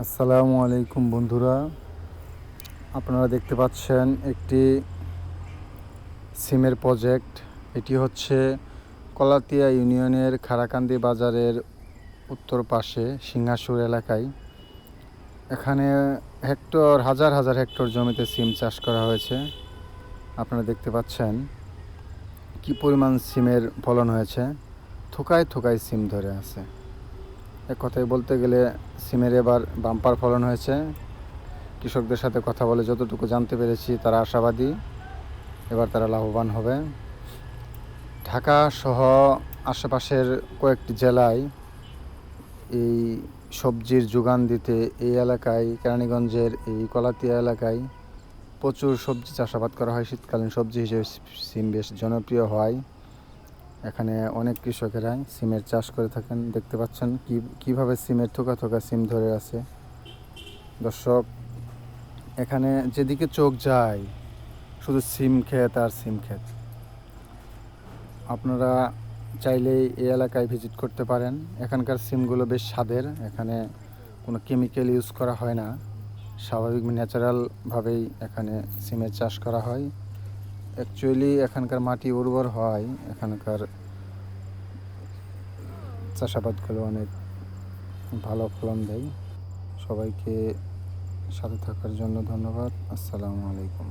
আসসালামু আলাইকুম বন্ধুরা, আপনারা দেখতে পাচ্ছেন একটি সিমের প্রজেক্ট। এটি হচ্ছে কলাতিয়া ইউনিয়নের খারাকান্দি বাজারের উত্তর পাশে সিংহাসুর এলাকায়। এখানে হাজার হাজার হেক্টর জমিতে সিম চাষ করা হয়েছে। আপনারা দেখতে পাচ্ছেন কি পরিমাণ সিমের ফলন হয়েছে। থোকায় থোকায় সিম ধরে আছে। এক কথায় বলতে গেলে সিমের এবার বাম্পার ফলন হয়েছে। কৃষকদের সাথে কথা বলে যতটুকু জানতে পেরেছি তারা আশাবাদী, এবার তারা লাভবান হবে। ঢাকা সহ আশেপাশের কয়েকটি জেলায় এই সবজির যোগান দিতে এই এলাকায়, কেরানীগঞ্জের এই কলাতিয়া এলাকায় প্রচুর সবজি চাষাবাদ করা হয়। শীতকালীন সবজি হিসেবে সিম বেশ জনপ্রিয় হয়। এখানে অনেক কৃষকেরাই সিমের চাষ করে থাকেন। দেখতে পাচ্ছেন কীভাবে সিমের থোকা থোকা সিম ধরে আছে। দর্শক, এখানে যেদিকে চোখ যায় শুধু সিম ক্ষেত আর সিম ক্ষেত। আপনারা চাইলেই এই এলাকায় ভিজিট করতে পারেন। এখানকার সিমগুলো বেশ স্বাদের। এখানে কোনো কেমিক্যাল ইউজ করা হয় না, স্বাভাবিক ন্যাচারালভাবেই এখানে সিমের চাষ করা হয়। অ্যাকচুয়ালি এখানকার মাটি উর্বর হয়, এখানকার চাষাবাদগুলো অনেক ভালো ফলন দেয়। সবাইকে সাথে থাকার জন্য ধন্যবাদ। আসসালামু আলাইকুম।